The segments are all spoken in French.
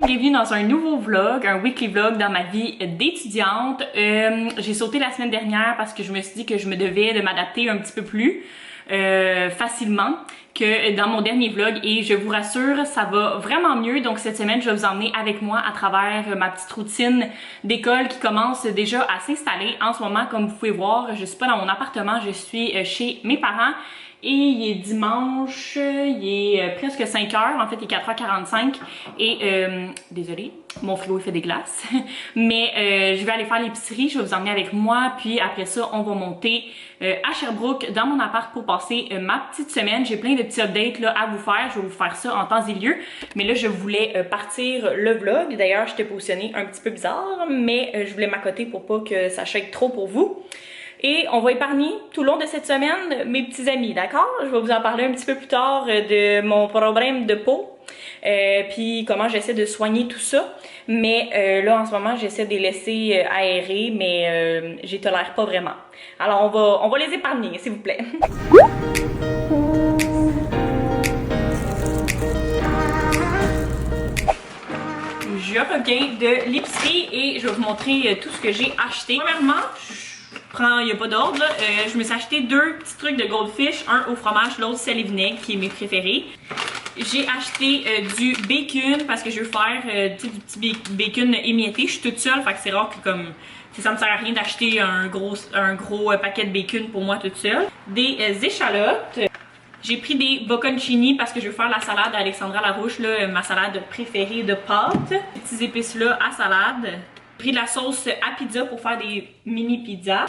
Bienvenue dans un nouveau vlog, un weekly vlog dans ma vie d'étudiante. J'ai sauté la semaine dernière parce que je me suis dit que je me devais de m'adapter un petit peu plus facilement que dans mon dernier vlog et je vous rassure, ça va vraiment mieux. Donc cette semaine, je vais vous emmener avec moi à travers ma petite routine d'école qui commence déjà à s'installer. En ce moment, comme vous pouvez voir, je suis pas dans mon appartement, je suis chez mes parents. Et il est dimanche, il est presque 5 heures, en fait il est 4h45 et désolée, mon frigo il fait des glaces, mais je vais aller faire l'épicerie, je vais vous emmener avec moi, puis après ça on va monter à Sherbrooke dans mon appart pour passer ma petite semaine. J'ai plein de petits updates là, à vous faire, je vais vous faire ça en temps et lieu, mais là je voulais partir le vlog, d'ailleurs j'étais positionnée un petit peu bizarre, mais je voulais m'accoter pour pas que ça shake trop pour vous. Et on va épargner tout le long de cette semaine mes petits amis, d'accord? Je vais vous en parler un petit peu plus tard de mon problème de peau, puis comment j'essaie de soigner tout ça. Mais là, en ce moment, j'essaie de les laisser aérer, mais j'y tolère pas vraiment. Alors, on va les épargner, s'il vous plaît. Je reviens de l'épicerie et je vais vous montrer tout ce que j'ai acheté. Premièrement, il n'y a pas d'ordre, je me suis acheté deux petits trucs de Goldfish, un au fromage, l'autre sel et vinaigre, qui est mes préférés. J'ai acheté du bacon parce que je veux faire du petit bacon émietté. Je suis toute seule, fait que c'est rare que comme ça me sert à rien d'acheter un gros paquet de bacon pour moi toute seule. Des échalotes. J'ai pris des bocconcini parce que je veux faire la salade à Alexandra Larouche, là, ma salade préférée de pâtes. Ces petits épices là à salade. J'ai pris de la sauce à pizza pour faire des mini pizzas.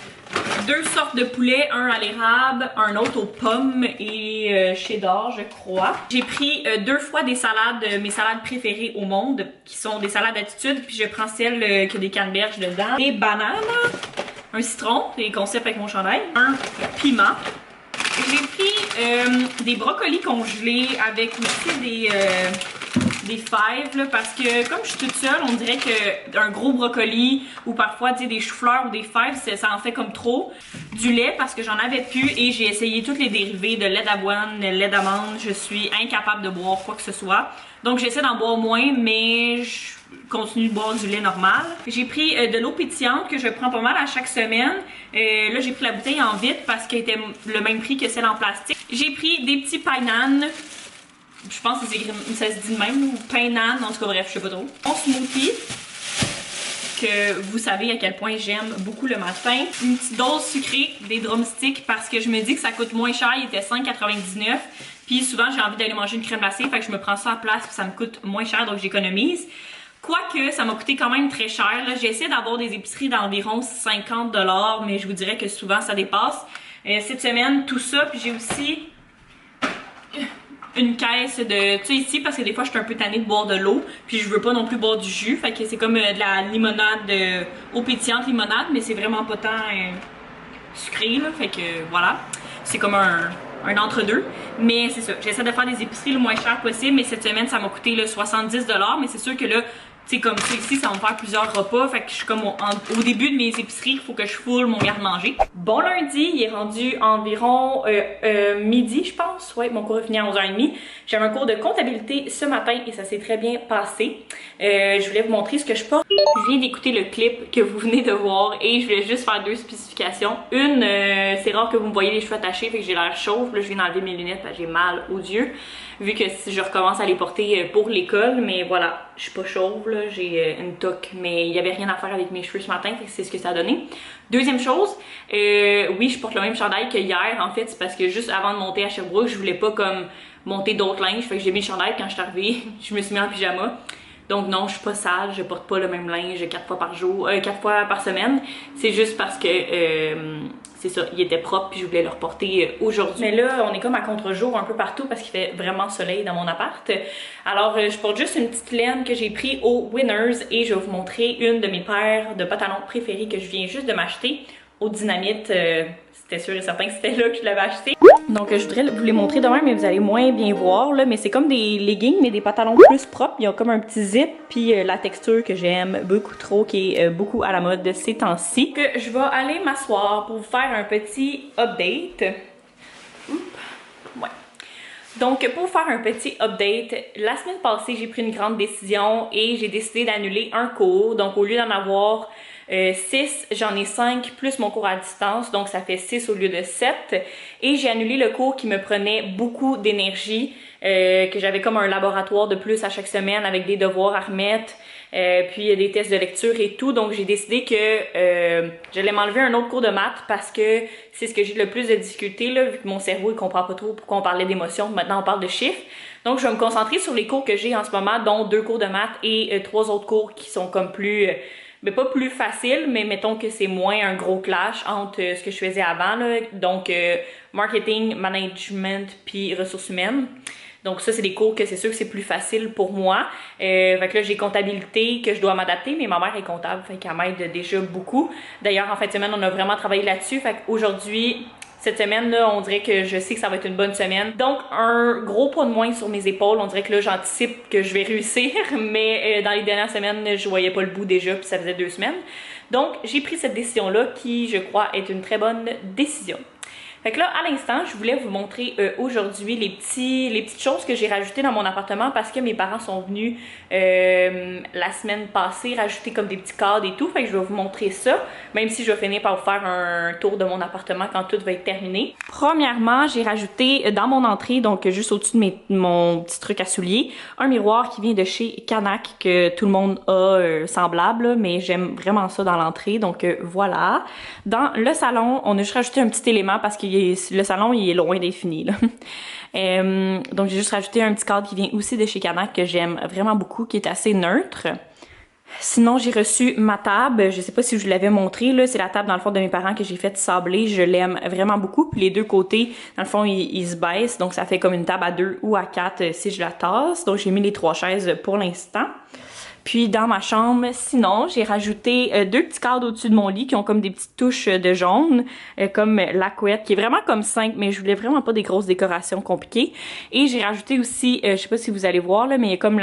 Deux sortes de poulet, un à l'érable, un autre aux pommes et cheddar, je crois. J'ai pris deux fois des salades, mes salades préférées au monde, qui sont des salades attitude, puis je prends celle qui a des canneberges dedans. Des bananes, un citron, des concepts avec mon chandail, un piment. J'ai pris des brocolis congelés avec aussi des fèves là, parce que comme je suis toute seule, on dirait que un gros brocoli ou parfois des choux-fleurs ou des fèves, ça en fait comme trop. Du lait parce que j'en avais plus et j'ai essayé toutes les dérivés de lait d'avoine, lait d'amande. Je suis incapable de boire quoi que ce soit. Donc j'essaie d'en boire moins, mais je continue de boire du lait normal. J'ai pris de l'eau pétillante que je prends pas mal à chaque semaine. Là j'ai pris la bouteille en vitre parce qu'elle était le même prix que celle en plastique. J'ai pris des petits painan. Je pense que ça se dit de même, ou painan, en tout cas bref, je sais pas trop. Mon smoothie, que vous savez à quel point j'aime beaucoup le matin. Une petite dose sucrée, des drumsticks, parce que je me dis que ça coûte moins cher, il était 5,99. Puis souvent j'ai envie d'aller manger une crème glacée, fait que je me prends ça à place, puis ça me coûte moins cher, donc j'économise. Quoique, ça m'a coûté quand même très cher. J'ai essayé d'avoir des épiceries d'environ 50 $, mais je vous dirais que souvent ça dépasse. Cette semaine, tout ça, puis j'ai aussi une caisse de, tu sais ici, parce que des fois je suis un peu tannée de boire de l'eau, puis je veux pas non plus boire du jus, fait que c'est comme de la limonade, eau pétillante limonade, mais c'est vraiment pas tant sucré là, fait que voilà, c'est comme un entre-deux, mais c'est ça, j'essaie de faire des épiceries le moins cher possible, mais cette semaine ça m'a coûté là, 70 $, mais c'est sûr que là, tu sais, comme ça ici, ça va me faire plusieurs repas. Fait que je suis comme au début de mes épiceries, il faut que je foule mon garde-manger. Bon lundi, il est rendu environ midi, je pense. Ouais, mon cours est fini à 11h30. J'avais un cours de comptabilité ce matin et ça s'est très bien passé. Je voulais vous montrer ce que je porte. Je viens d'écouter le clip que vous venez de voir et je voulais juste faire deux spécifications. Une, c'est rare que vous me voyez les cheveux attachés, fait que j'ai l'air chauve. Là, je viens d'enlever mes lunettes parce que j'ai mal aux yeux. Vu que je recommence à les porter pour l'école, mais voilà, je suis pas chauve, là, j'ai une toque, mais il y avait rien à faire avec mes cheveux ce matin, fait que c'est ce que ça a donné. Deuxième chose, oui, je porte le même chandail que hier, en fait, c'est parce que juste avant de monter à Sherbrooke, je voulais pas comme monter d'autres linges, fait que j'ai mis le chandail quand je suis arrivée, je me suis mis en pyjama. Donc non, je suis pas sale, je porte pas le même linge 4 fois par jour, 4 fois par semaine. C'est juste parce que c'est ça, il était propre puis je voulais le reporter aujourd'hui. Mais là, on est comme à contre-jour un peu partout parce qu'il fait vraiment soleil dans mon appart. Alors, je porte juste une petite laine que j'ai pris au Winners et je vais vous montrer une de mes paires de pantalons préférés que je viens juste de m'acheter au Dynamite. C'était sûr et certain que c'était là que je l'avais acheté. Donc je voudrais vous les montrer demain, mais vous allez moins bien voir là, mais c'est comme des leggings mais des pantalons plus propres, ils ont comme un petit zip puis la texture que j'aime beaucoup trop, qui est beaucoup à la mode de ces temps-ci. Que je vais aller m'asseoir pour vous faire un petit update. Ouais. Donc pour faire un petit update, la semaine passée j'ai pris une grande décision et j'ai décidé d'annuler un cours. Donc au lieu d'en avoir 6, j'en ai 5 plus mon cours à distance, donc ça fait 6 au lieu de 7. Et j'ai annulé le cours qui me prenait beaucoup d'énergie, que j'avais comme un laboratoire de plus à chaque semaine avec des devoirs à remettre, puis des tests de lecture et tout. Donc j'ai décidé que j'allais m'enlever un autre cours de maths parce que c'est ce que j'ai le plus de difficultés là, vu que mon cerveau il comprend pas trop pourquoi on parlait d'émotions, maintenant on parle de chiffres. Donc je vais me concentrer sur les cours que j'ai en ce moment, dont 2 cours de maths et 3 autres cours qui sont comme plus mais pas plus facile, mais mettons que c'est moins un gros clash entre ce que je faisais avant, là. Donc marketing, management, puis ressources humaines. Donc ça, c'est des cours que c'est sûr que c'est plus facile pour moi. Fait que là, j'ai comptabilité que je dois m'adapter, mais ma mère est comptable, fait qu'elle m'aide déjà beaucoup. D'ailleurs, en fin de semaine, on a vraiment travaillé là-dessus. Fait qu'aujourd'hui, cette semaine-là, on dirait que je sais que ça va être une bonne semaine. Donc, un gros poids de moins sur mes épaules. On dirait que là, j'anticipe que je vais réussir, mais dans les dernières semaines, je voyais pas le bout déjà, puis ça faisait 2 semaines. Donc, j'ai pris cette décision-là qui, je crois, est une très bonne décision. Fait que là, à l'instant, je voulais vous montrer aujourd'hui les petites choses que j'ai rajoutées dans mon appartement parce que mes parents sont venus la semaine passée rajouter comme des petits cadres et tout. Fait que je vais vous montrer ça, même si je vais finir par vous faire un tour de mon appartement quand tout va être terminé. Premièrement, j'ai rajouté dans mon entrée, donc juste au-dessus de mon petit truc à souliers, un miroir qui vient de chez Canac que tout le monde a semblable, mais j'aime vraiment ça dans l'entrée, donc voilà. Dans le salon, on a juste rajouté un petit élément parce que le salon il est loin d'être fini là. Donc j'ai juste rajouté un petit cadre qui vient aussi de chez Canac que j'aime vraiment beaucoup, qui est assez neutre. Sinon, j'ai reçu ma table. Je sais pas si je vous l'avais montré, là. C'est la table, dans le fond, de mes parents que j'ai fait sabler. Je l'aime vraiment beaucoup. Puis les deux côtés, dans le fond, ils se baissent. Donc, ça fait comme une table à 2 ou à 4 si je la tasse. Donc, j'ai mis les 3 chaises pour l'instant. Puis dans ma chambre, sinon, j'ai rajouté 2 petits cadres au-dessus de mon lit qui ont comme des petites touches de jaune, comme la couette, qui est vraiment comme 5, mais je voulais vraiment pas des grosses décorations compliquées. Et j'ai rajouté aussi, je sais pas si vous allez voir, là, mais il y a comme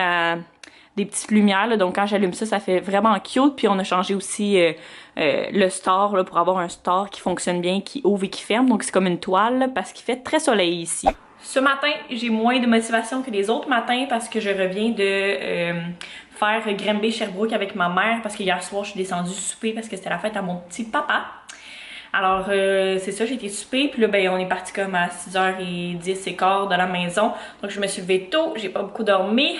des petites lumières, là, donc quand j'allume ça, ça fait vraiment cute. Puis on a changé aussi le store là, pour avoir un store qui fonctionne bien, qui ouvre et qui ferme. Donc c'est comme une toile parce qu'il fait très soleil ici. Ce matin, j'ai moins de motivation que les autres matins parce que je reviens de faire Granby Sherbrooke avec ma mère parce que hier soir, je suis descendue souper parce que c'était la fête à mon petit papa. Alors, c'est ça, j'ai été souper, puis là, ben, on est parti comme à 6h10 de la maison. Donc, je me suis levée tôt, j'ai pas beaucoup dormi.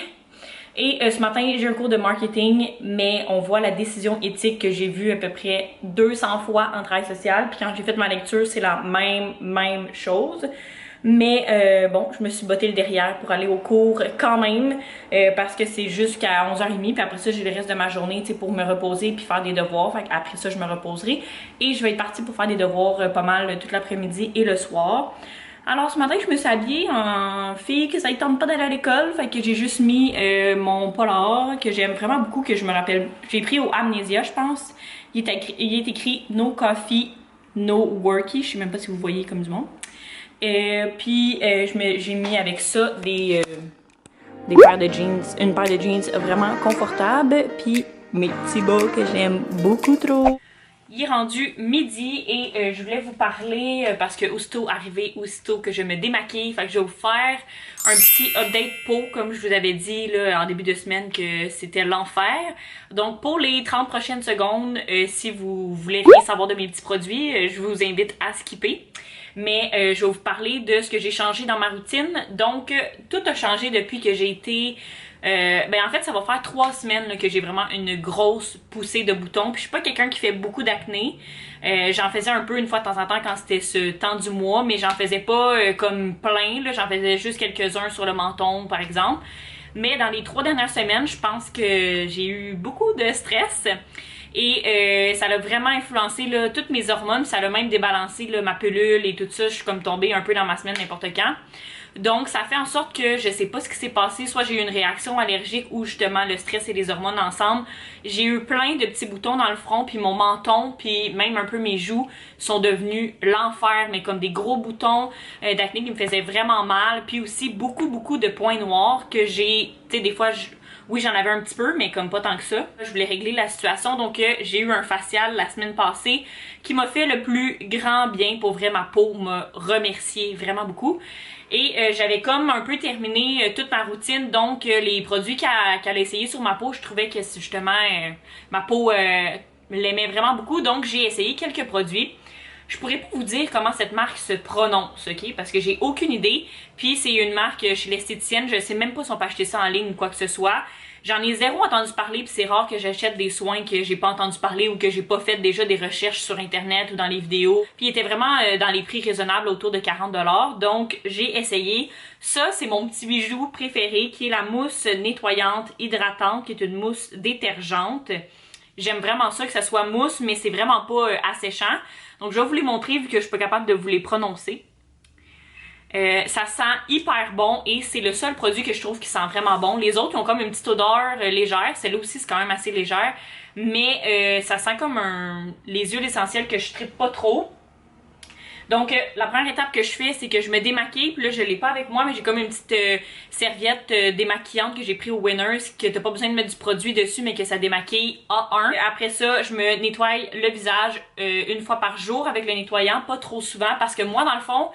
Et ce matin, j'ai un cours de marketing, mais on voit la décision éthique que j'ai vue à peu près 200 fois en travail social. Puis quand j'ai fait ma lecture, c'est la même chose. Mais bon, je me suis botté le derrière pour aller au cours quand même parce que c'est jusqu'à 11h30 puis après ça j'ai le reste de ma journée pour me reposer puis faire des devoirs. Fait après ça je me reposerai et je vais être partie pour faire des devoirs pas mal toute l'après-midi et le soir. Alors ce matin je me suis habillée en fille que ça ne tente pas d'aller à l'école, fait que j'ai juste mis mon polar que j'aime vraiment beaucoup, que je me rappelle, j'ai pris au Amnesia je pense. Il est écrit No Coffee, No Worky, je sais même pas si vous voyez comme du monde. Puis j'ai mis avec ça des paires de jeans, une paire de jeans vraiment confortable, puis mes petits bas que j'aime beaucoup trop. Il est rendu midi et je voulais vous parler parce que aussitôt que je me démaquille, fait que je vais vous faire un petit update peau comme je vous avais dit là, en début de semaine que c'était l'enfer. Donc pour les 30 prochaines secondes, si vous voulez rien savoir de mes petits produits, je vous invite à skipper. Mais je vais vous parler de ce que j'ai changé dans ma routine. Donc tout a changé depuis que j'ai été... ben en fait ça va faire 3 semaines là, que j'ai vraiment une grosse poussée de boutons. Puis je suis pas quelqu'un qui fait beaucoup d'acné. J'en faisais un peu une fois de temps en temps quand c'était ce temps du mois, mais j'en faisais pas comme plein. J'en faisais juste quelques-uns sur le menton par exemple. Mais dans les 3 dernières semaines, je pense que j'ai eu beaucoup de stress. Et ça a vraiment influencé là, toutes mes hormones, ça a même débalancé là, ma pilule et tout ça. Je suis comme tombée un peu dans ma semaine n'importe quand. Donc ça fait en sorte que je sais pas ce qui s'est passé, soit j'ai eu une réaction allergique ou justement le stress et les hormones ensemble. J'ai eu plein de petits boutons dans le front, puis mon menton, puis même un peu mes joues sont devenus l'enfer, mais comme des gros boutons d'acné qui me faisaient vraiment mal, puis aussi beaucoup de points noirs que j'ai, tu sais des fois Oui, j'en avais un petit peu, mais comme pas tant que ça. Je voulais régler la situation, donc j'ai eu un facial la semaine passée qui m'a fait le plus grand bien. Pour vrai, ma peau m'a remercié vraiment beaucoup. Et j'avais comme un peu terminé toute ma routine, donc les produits qu'elle a essayé sur ma peau, je trouvais que justement ma peau l'aimait vraiment beaucoup, donc j'ai essayé quelques produits. Je pourrais pas vous dire comment cette marque se prononce, ok? Parce que j'ai aucune idée. Puis c'est une marque chez l'esthéticienne, je sais même pas si on peut acheter ça en ligne ou quoi que ce soit. J'en ai zéro entendu parler, puis c'est rare que j'achète des soins que j'ai pas entendu parler ou que j'ai pas fait déjà des recherches sur internet ou dans les vidéos. Puis il était vraiment dans les prix raisonnables autour de 40$. Donc j'ai essayé. Ça, c'est mon petit bijou préféré qui est la mousse nettoyante hydratante, qui est une mousse détergente. J'aime vraiment ça que ça soit mousse, mais c'est vraiment pas asséchant. Donc je vais vous les montrer vu que je suis pas capable de vous les prononcer. Ça sent hyper bon et c'est le seul produit que je trouve qui sent vraiment bon. Les autres ils ont comme une petite odeur légère. Celle-là aussi c'est quand même assez légère. Mais ça sent comme les huiles essentielles que je trippe pas trop. Donc la première étape que je fais c'est que je me démaquille. Puis là je l'ai pas avec moi mais j'ai comme une petite serviette démaquillante que j'ai pris au Winners. Que t'as pas besoin de mettre du produit dessus mais que ça démaquille A1. Après ça je me nettoie le visage une fois par jour avec le nettoyant. Pas trop souvent parce que moi dans le fond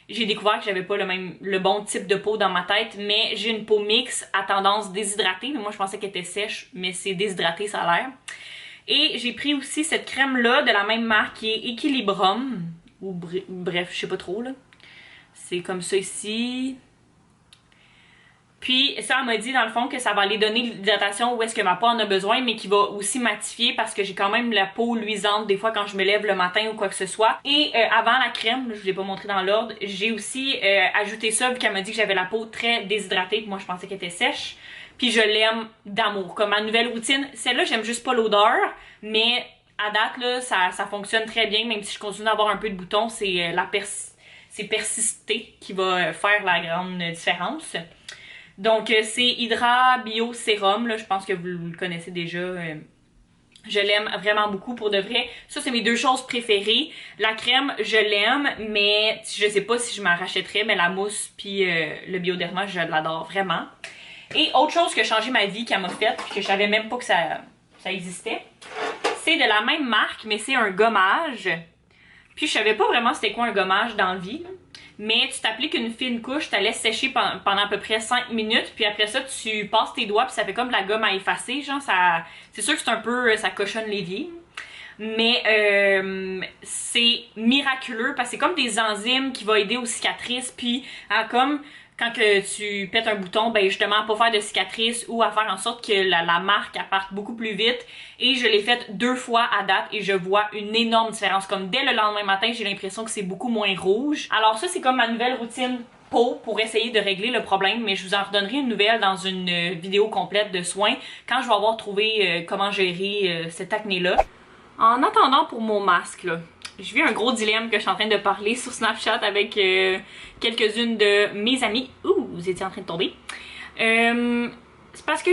j'ai découvert que j'avais pas le bon type de peau dans ma tête, mais j'ai une peau mixte à tendance déshydratée. Mais moi, je pensais qu'elle était sèche, mais c'est déshydraté, ça a l'air. Et j'ai pris aussi cette crème-là de la même marque qui est Equilibrum. Ou bref, je sais pas trop, là. C'est comme ça ici. Puis ça, elle m'a dit dans le fond que ça va aller donner l'hydratation où est-ce que ma peau en a besoin, mais qui va aussi matifier parce que j'ai quand même la peau luisante des fois quand je me lève le matin ou quoi que ce soit. Et avant la crème, je vous l'ai pas montré dans l'ordre, j'ai aussi ajouté ça vu qu'elle m'a dit que j'avais la peau très déshydratée, moi je pensais qu'elle était sèche. Puis je l'aime d'amour. Comme ma nouvelle routine, celle-là j'aime juste pas l'odeur, mais à date là ça fonctionne très bien, même si je continue d'avoir un peu de boutons, c'est c'est persister qui va faire la grande différence. Donc c'est Hydra Bio Sérum, là, je pense que vous le connaissez déjà. Je l'aime vraiment beaucoup pour de vrai. Ça c'est mes deux choses préférées. La crème je l'aime mais je sais pas si je m'en rachèterais, mais la mousse puis le Bioderma je l'adore vraiment. Et autre chose qui a changé ma vie qu'elle m'a faite puis que je savais même pas que ça existait, c'est de la même marque mais c'est un gommage. Puis je savais pas vraiment c'était quoi un gommage dans la vie. Mais tu t'appliques une fine couche, tu la laisses sécher pendant à peu près 5 minutes, puis après ça, tu passes tes doigts, puis ça fait comme de la gomme à effacer, genre, c'est sûr que c'est un peu, ça cochonne l'évier. Mais c'est miraculeux, parce que c'est comme des enzymes qui vont aider aux cicatrices, puis à comme quand que tu pètes un bouton, ben justement à pas faire de cicatrices ou à faire en sorte que la marque parte beaucoup plus vite. Et je l'ai faite 2 fois à date et je vois une énorme différence. Comme dès le lendemain matin, j'ai l'impression que c'est beaucoup moins rouge. Alors ça, c'est comme ma nouvelle routine peau pour essayer de régler le problème, mais je vous en redonnerai une nouvelle dans une vidéo complète de soins quand je vais avoir trouvé comment gérer cette acné-là. En attendant pour mon masque, là, je vis un gros dilemme que je suis en train de parler sur Snapchat avec quelques-unes de mes amies. Ouh, vous étiez en train de tomber. C'est parce que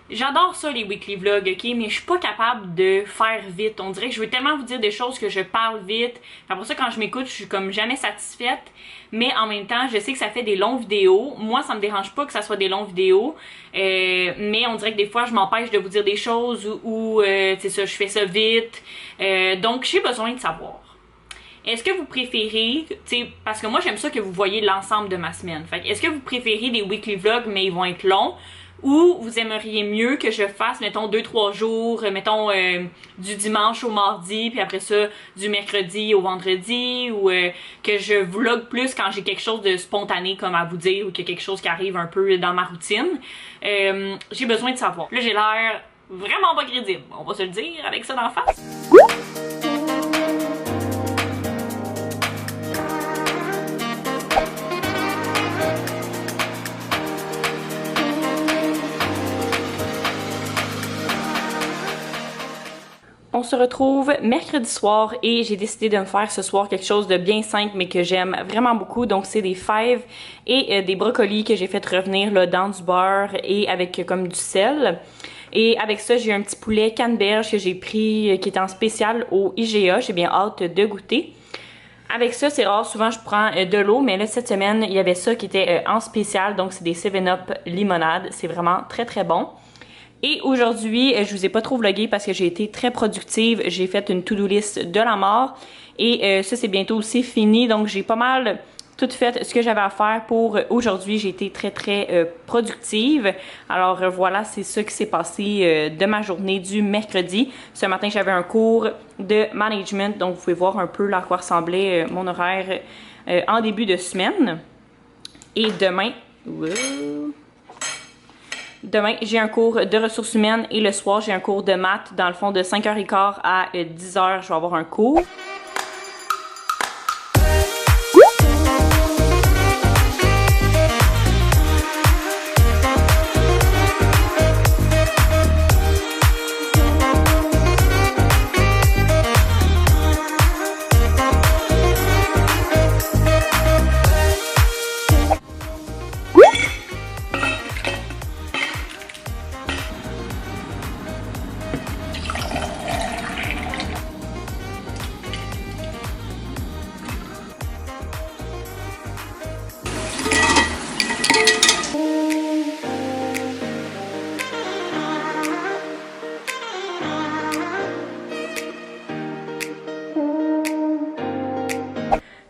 j'adore ça les weekly vlogs, ok? Mais je suis pas capable de faire vite. On dirait que je veux tellement vous dire des choses que je parle vite. Pour ça, quand je m'écoute, je suis comme jamais satisfaite. Mais en même temps, je sais que ça fait des longues vidéos. Moi, ça me dérange pas que ça soit des longues vidéos. Mais on dirait que des fois, je m'empêche de vous dire des choses ou c'est ça, je fais ça vite. Donc, j'ai besoin de savoir. Est-ce que vous préférez, parce que moi, j'aime ça que vous voyez l'ensemble de ma semaine. Fait est-ce que vous préférez des weekly vlogs, mais ils vont être longs? Ou vous aimeriez mieux que je fasse, mettons, 2-3 jours, mettons, du dimanche au mardi, puis après ça, du mercredi au vendredi, ou que je vlog plus quand j'ai quelque chose de spontané comme à vous dire, ou qu'il y a quelque chose qui arrive un peu dans ma routine. J'ai besoin de savoir. Là, j'ai l'air vraiment pas crédible, on va se le dire avec ça d'en face. On se retrouve mercredi soir et j'ai décidé de me faire ce soir quelque chose de bien simple mais que j'aime vraiment beaucoup. Donc c'est des fèves et des brocolis que j'ai fait revenir là, dans du beurre et avec comme du sel. Et avec ça, j'ai un petit poulet canneberge que j'ai pris qui est en spécial au IGA. J'ai bien hâte de goûter. Avec ça, c'est rare, souvent je prends de l'eau, mais là cette semaine, il y avait ça qui était en spécial, donc c'est des 7-Up limonade. C'est vraiment très très bon. Et aujourd'hui, je vous ai pas trop vlogué parce que j'ai été très productive. J'ai fait une to-do list de la mort et ça c'est bientôt aussi fini, donc j'ai pas mal tout fait ce que j'avais à faire pour aujourd'hui. J'ai été très très productive. Alors voilà, c'est ça qui s'est passé de ma journée du mercredi. Ce matin, j'avais un cours de management, donc vous pouvez voir un peu à quoi ressemblait mon horaire en début de semaine. Et demain, j'ai un cours de ressources humaines et le soir, j'ai un cours de maths. Dans le fond, de 5h15 à 10h, je vais avoir un cours.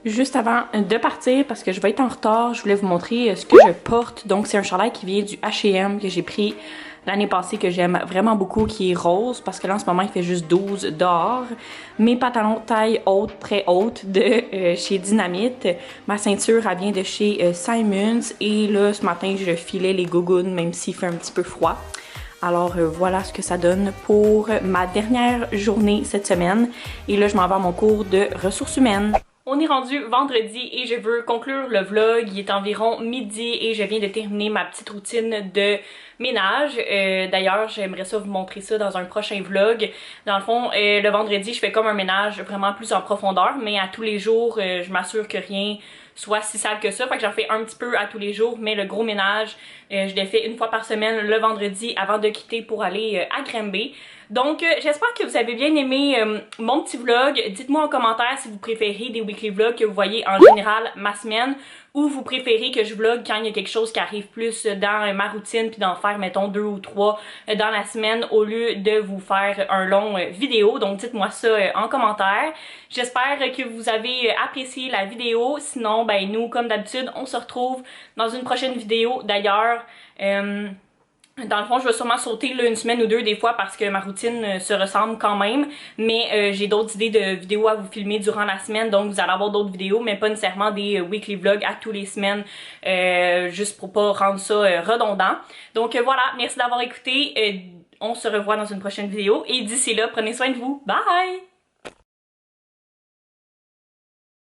Juste avant de partir, parce que je vais être en retard, je voulais vous montrer ce que je porte. Donc c'est un chandail qui vient du H&M que j'ai pris l'année passée, que j'aime vraiment beaucoup, qui est rose, parce que là en ce moment il fait juste 12 dehors. Mes pantalons taille haute, très haute, de chez Dynamite. Ma ceinture, elle vient de chez Simons. Et là ce matin je filais les gougounes, même s'il fait un petit peu froid. Alors voilà ce que ça donne pour ma dernière journée cette semaine. Et là je m'en vais à mon cours de ressources humaines. On est rendu vendredi et je veux conclure le vlog. Il est environ midi et je viens de terminer ma petite routine de ménage. D'ailleurs, j'aimerais ça vous montrer ça dans un prochain vlog. Dans le fond, le vendredi, je fais comme un ménage vraiment plus en profondeur, mais à tous les jours, je m'assure que rien soit si sale que ça. Fait que j'en fais un petit peu à tous les jours, mais le gros ménage, je l'ai fait une fois par semaine le vendredi avant de quitter pour aller à Granby. Donc, j'espère que vous avez bien aimé mon petit vlog. Dites-moi en commentaire si vous préférez des weekly vlogs que vous voyez en général ma semaine ou vous préférez que je vlog quand il y a quelque chose qui arrive plus dans ma routine puis d'en faire, mettons, 2 ou 3 dans la semaine au lieu de vous faire un long vidéo. Donc, dites-moi ça en commentaire. J'espère que vous avez apprécié la vidéo. Sinon, ben nous, comme d'habitude, on se retrouve dans une prochaine vidéo. D'ailleurs, dans le fond, je vais sûrement sauter là, une semaine ou deux des fois parce que ma routine se ressemble quand même. Mais j'ai d'autres idées de vidéos à vous filmer durant la semaine. Donc vous allez avoir d'autres vidéos, mais pas nécessairement des weekly vlogs à tous les semaines. Juste pour pas rendre ça redondant. Donc voilà, merci d'avoir écouté. On se revoit dans une prochaine vidéo. Et d'ici là, prenez soin de vous. Bye!